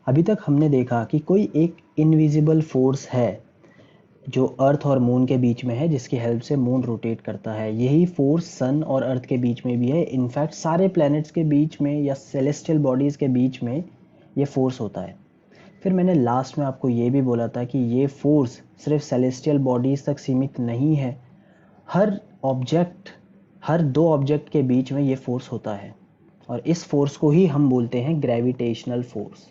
अभी तक हमने देखा कि कोई एक इनविजिबल फोर्स है जो अर्थ और मून के बीच में है, जिसकी हेल्प से मून रोटेट करता है। यही फोर्स सन और अर्थ के बीच में भी है। इनफैक्ट सारे प्लैनेट्स के बीच में या सेलेस्टियल बॉडीज़ के बीच में ये फोर्स होता है। फिर मैंने लास्ट में आपको ये भी बोला था कि ये फोर्स सिर्फ सेलेस्टियल बॉडीज़ तक सीमित नहीं है। हर ऑब्जेक्ट, हर दो ऑब्जेक्ट के बीच में ये फोर्स होता है, और इस फोर्स को ही हम बोलते हैं ग्रेविटेशनल फोर्स।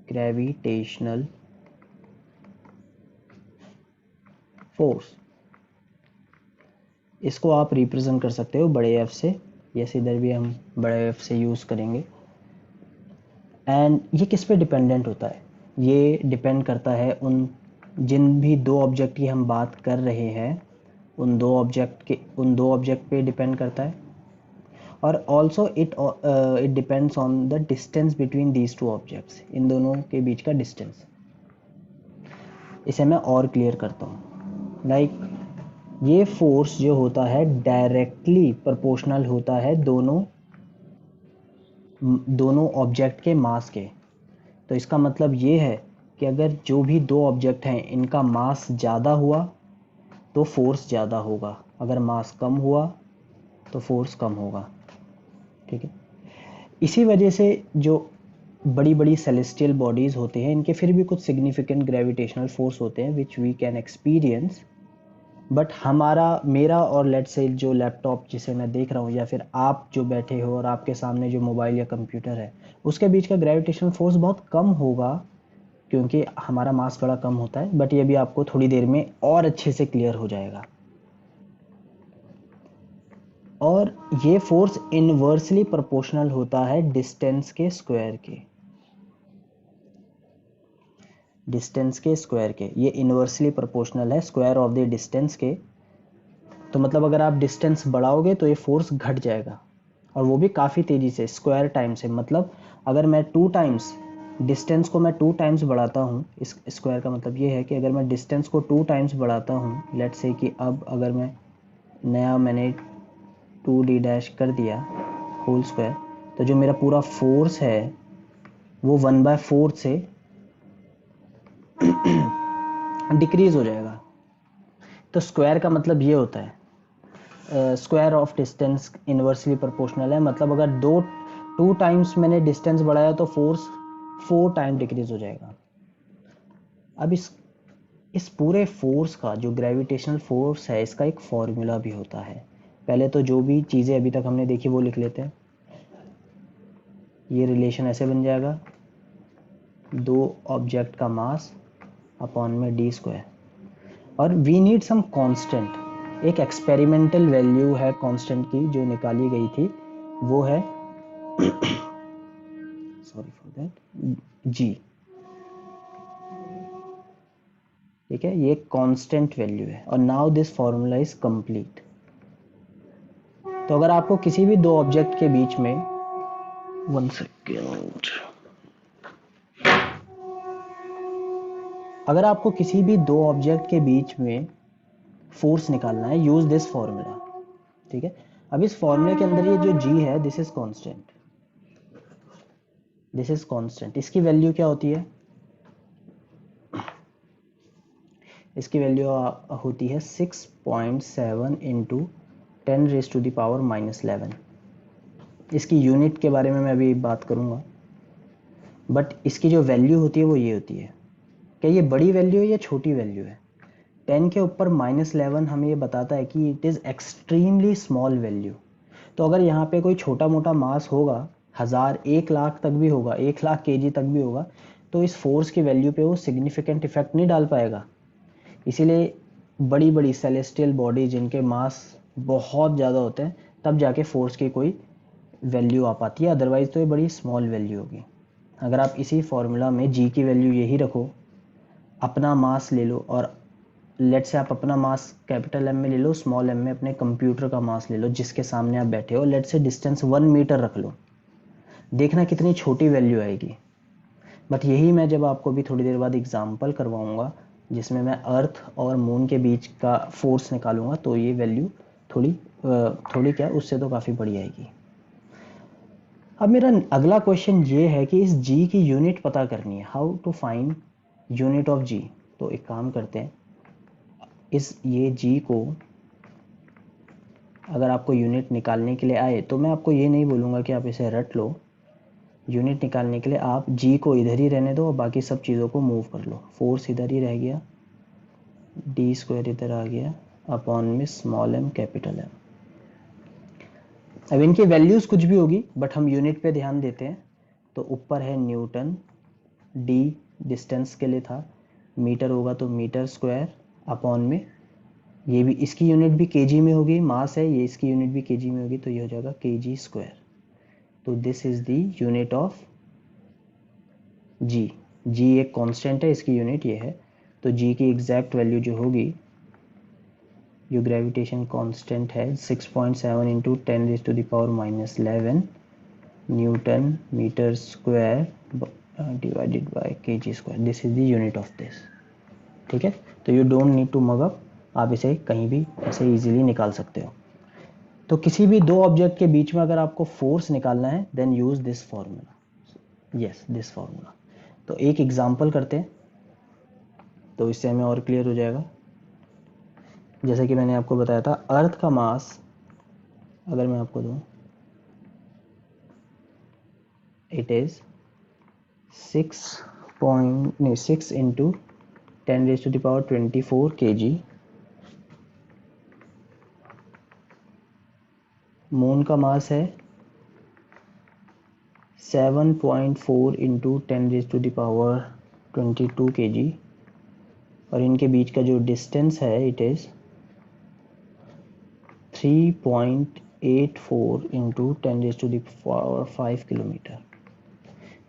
ग्रेविटेशनल फोर्स, इसको आप रिप्रेजेंट कर सकते हो बड़े एफ से। यस, इधर भी हम बड़े एफ से यूज़ करेंगे। एंड ये किस पे डिपेंडेंट होता है? ये डिपेंड करता है उन जिन भी दो ऑब्जेक्ट की हम बात कर रहे हैं, उन दो ऑब्जेक्ट पे डिपेंड करता है। और also it depends on the distance between these two objects, इन दोनों के बीच का डिस्टेंस। इसे मैं और क्लियर करता हूँ। लाइक ये फोर्स जो होता है डायरेक्टली प्रोपोर्शनल होता है दोनों ऑब्जेक्ट के मास के। तो इसका मतलब ये है कि अगर जो भी दो ऑब्जेक्ट हैं इनका मास ज़्यादा हुआ तो फोर्स ज़्यादा होगा, अगर मास कम हुआ तो फोर्स कम होगा। ठीक है। इसी वजह से जो बड़ी बड़ी सेलेस्टियल बॉडीज़ होते हैं इनके फिर भी कुछ सिग्निफिकेंट ग्रेविटेशनल फोर्स होते हैं which we can experience. But मेरा और लेट्स से जो लैपटॉप जिसे मैं देख रहा हूँ, या फिर आप जो बैठे हो और आपके सामने जो मोबाइल या कंप्यूटर है, उसके बीच का ग्रेविटेशनल फोर्स बहुत कम होगा क्योंकि हमारा मास बड़ा कम होता है। बट ये भी आपको थोड़ी देर में और अच्छे से क्लियर हो जाएगा। और ये फोर्स इनवर्सली प्रोपोर्शनल होता है डिस्टेंस के स्क्वायर के। ये इनवर्सली प्रोपोर्शनल है स्क्वायर ऑफ द डिस्टेंस के। तो मतलब अगर आप डिस्टेंस बढ़ाओगे तो ये फोर्स घट जाएगा, और वो भी काफ़ी तेज़ी से, स्क्वायर टाइम से। मतलब अगर मैं डिस्टेंस को मैं 2 टाइम्स बढ़ाता हूँ, इस स्क्वायर का मतलब ये है कि अगर मैं डिस्टेंस को 2 टाइम्स बढ़ाता हूँ, लेट्स से कि अब अगर मैंने 2d डैश कर दिया होल स्क्वायर, तो जो मेरा पूरा फोर्स है वो 1/4 से डिक्रीज हो जाएगा। तो स्क्वायर का मतलब ये होता है, square of distance inversely proportional है। मतलब अगर 2 टाइम्स मैंने डिस्टेंस बढ़ाया तो फोर्स 4 टाइम डिक्रीज हो जाएगा। अब इस पूरे फोर्स का, जो ग्रेविटेशनल फोर्स है, इसका एक फॉर्मूला भी होता है। पहले तो जो भी चीज़ें अभी तक हमने देखी वो लिख लेते हैं। ये रिलेशन ऐसे बन जाएगा, दो ऑब्जेक्ट का मास अपॉन में डी स्क्वायर। और वी नीड सम कांस्टेंट। एक एक्सपेरिमेंटल वैल्यू है कांस्टेंट की जो निकाली गई थी, वो है सॉरी फॉर दैट, जी। ठीक है, ये कांस्टेंट वैल्यू है। और now this formula is complete. तो अगर आपको किसी भी दो ऑब्जेक्ट के बीच में, 1 सेकेंड, अगर आपको किसी भी दो ऑब्जेक्ट के बीच में फोर्स निकालना है, यूज दिस फॉर्मूला। ठीक है। अब इस फॉर्मूले के अंदर ये जो g है, दिस इज कांस्टेंट। इसकी वैल्यू क्या होती है? इसकी वैल्यू होती है 6.7 इंटू 10⁻⁻11। इसकी यूनिट के बारे में मैं अभी बात करूंगा, बट इसकी जो वैल्यू होती है वो ये होती है। क्या ये बड़ी वैल्यू है या छोटी वैल्यू है? 10 के ऊपर -11 हमें ये बताता है कि it is extremely small value. तो अगर यहाँ पे कोई छोटा मोटा मास होगा, 1000 1 लाख तक भी होगा, 1 लाख केजी तक भी होगा, तो इस फोर्स की वैल्यू पे वो सिग्निफिकेंट इफेक्ट नहीं डाल पाएगा। इसीलिए बड़ी बड़ी सेलेस्टियल बॉडी जिनके मास बहुत ज़्यादा होते हैं, तब जाके फोर्स की कोई वैल्यू आ पाती है, अदरवाइज तो ये बड़ी स्मॉल वैल्यू होगी। अगर आप इसी फॉर्मूला में जी की वैल्यू यही रखो, अपना मास ले लो, और लेट से आप अपना मास कैपिटल एम में ले लो, स्मॉल एम में अपने कंप्यूटर का मास ले लो जिसके सामने आप बैठे हो, लेट से डिस्टेंस 1 मीटर रख लो, देखना कितनी छोटी वैल्यू आएगी। बट यही मैं जब आपको भी थोड़ी देर बाद एग्जाम्पल करवाऊंगा जिसमें मैं अर्थ और मून के बीच का फोर्स निकालूंगा, तो ये वैल्यू थोड़ी क्या, उससे तो काफ़ी बड़ी आएगी। अब मेरा अगला क्वेश्चन ये है कि इस जी की यूनिट पता करनी है, how to find unit of G. तो एक काम करते हैं, ये जी को अगर आपको यूनिट निकालने के लिए आए तो मैं आपको ये नहीं बोलूँगा कि आप इसे रट लो। यूनिट निकालने के लिए आप जी को इधर ही रहने दो और बाकी सब चीज़ों को मूव कर लो। फोर्स इधर ही रह गया, डी स्क्वायर इधर आ गया अपॉन में स्मॉल एम कैपिटल एम। अब इनकी वैल्यूज़ कुछ भी होगी बट हम यूनिट पे ध्यान देते हैं। तो ऊपर है न्यूटन, डी डिस्टेंस के लिए था, मीटर होगा तो मीटर स्क्वायर अपॉन में ये भी, इसकी यूनिट भी केजी में होगी, मास है ये, इसकी यूनिट भी केजी में होगी तो ये हो जाएगा केजी स्क्वायर। तो this is the unit of G. G एक कांस्टेंट है, इसकी यूनिट ये है। तो जी की एग्जैक्ट वैल्यू जो होगी, जो ग्रेविटेशन कांस्टेंट है 6.7 into 10⁻⁻11 newton metre square divided by KG square. This is the unit of this. ठीक है, तो you don't need to mug up, आप इसे कहीं भी ऐसे इजीली निकाल सकते हो। तो किसी भी दो ऑब्जेक्ट के बीच में अगर आपको फोर्स निकालना है then use this formula, yes this formula. तो एक एग्जांपल करते हैं तो इससे हमें और क्लियर हो जाएगा। जैसे कि मैंने आपको बताया था, अर्थ का मास अगर मैं आपको दूं, it is 6 into 10⁻24 kg। Moon का मास है 7.4 इंटू 10⁻22 kg और इनके बीच का जो डिस्टेंस है इट इज 3.84 इंटू 10⁻5 किलोमीटर।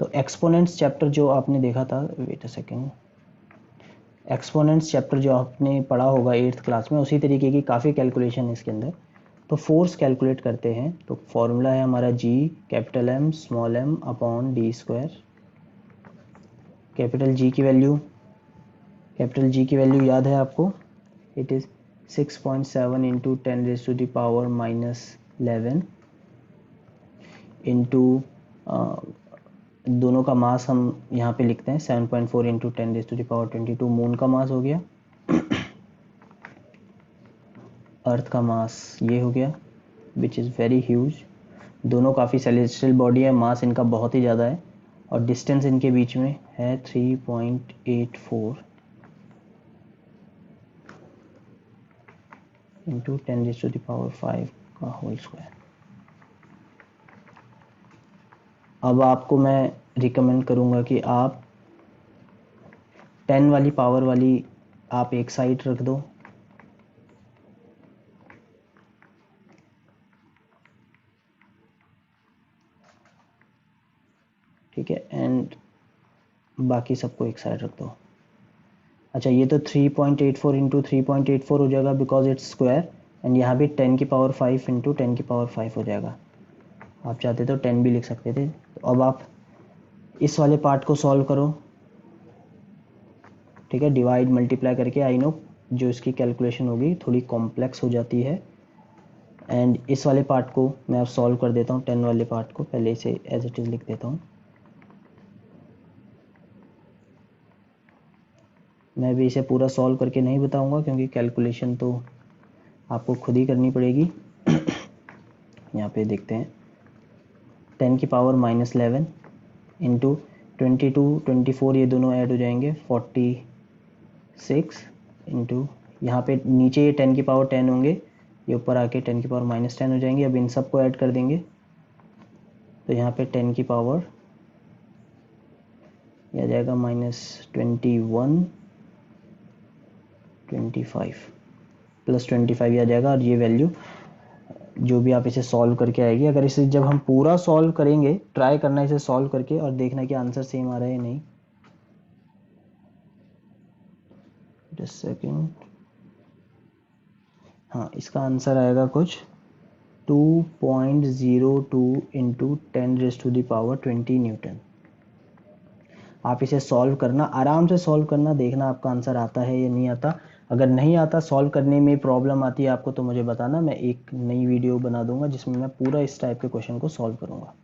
तो एक्सपोनेंट्स चैप्टर जो आपने देखा था, wait a second, exponents chapter जो आपने पढ़ा होगा 8th क्लास में, उसी तरीके की काफ़ी कैलकुलेशन है इसके अंदर। तो फोर्स कैलकुलेट करते हैं तो फॉर्मूला है हमारा G capital M small M upon D square. Capital G की वैल्यू याद है आपको, इट इज़ 6.7 इंटू 10⁻⁻11 इंटू दोनों का मास हम यहाँ पे लिखते हैं 7.4 इंटू 10⁻22। मून का मास हो गया, अर्थ का मास ये हो गया विच इज़ वेरी ह्यूज। दोनों काफ़ी सेलेस्टियल बॉडी है, मास इनका बहुत ही ज़्यादा है और डिस्टेंस इनके बीच में है 3.84 इंटू 10⁻5 का होल स्क्वायर। अब आपको मैं रिकमेंड करूँगा कि आप 10 वाली पावर वाली आप एक साइड रख दो, ठीक है, एंड बाकी सबको एक साइड रख दो। अच्छा, ये तो 3.84 इंटू 3.84 हो जाएगा बिकॉज इट्स स्क्वायर, एंड यहाँ भी 10⁻5 इंटू 10⁻5 हो जाएगा। आप चाहते तो 10 भी लिख सकते थे। तो अब आप इस वाले पार्ट को सॉल्व करो, ठीक है, डिवाइड मल्टीप्लाई करके। आई नो जो इसकी कैलकुलेशन होगी थोड़ी कॉम्प्लेक्स हो जाती है, एंड इस वाले पार्ट को मैं अब सॉल्व कर देता हूँ। 10 वाले पार्ट को पहले इसे एज इट इज़ लिख देता हूँ। मैं भी इसे पूरा सॉल्व करके नहीं बताऊंगा क्योंकि कैलकुलेशन तो आपको खुद ही करनी पड़ेगी। यहाँ पे देखते हैं, 10⁻⁻11 इंटू 22 24 ये दोनों ऐड हो जाएंगे 46 इंटू, यहाँ पे नीचे ये 10⁻10 होंगे, ये ऊपर आके 10⁻−10 हो जाएंगे। अब इन सब को ऐड कर देंगे तो यहाँ पे 10 की पावर ये आ जाएगा -21 25 प्लस 25 ये आ जाएगा। और ये वैल्यू जो भी आप इसे सॉल्व करके आएगी, अगर इसे जब हम पूरा सॉल्व करेंगे, ट्राई करना इसे सॉल्व करके और देखना कि आंसर सेम आ रहा है या नहीं। जस्ट सेकेंड, हाँ इसका आंसर आएगा कुछ 2.02 इंटू 10⁻20 न्यूटन। आप इसे सॉल्व करना, आराम से सॉल्व करना, देखना आपका आंसर आता है या नहीं आता। अगर नहीं आता, सॉल्व करने में प्रॉब्लम आती है आपको, तो मुझे बताना, मैं एक नई वीडियो बना दूंगा जिसमें मैं पूरा इस टाइप के क्वेश्चन को सॉल्व करूंगा।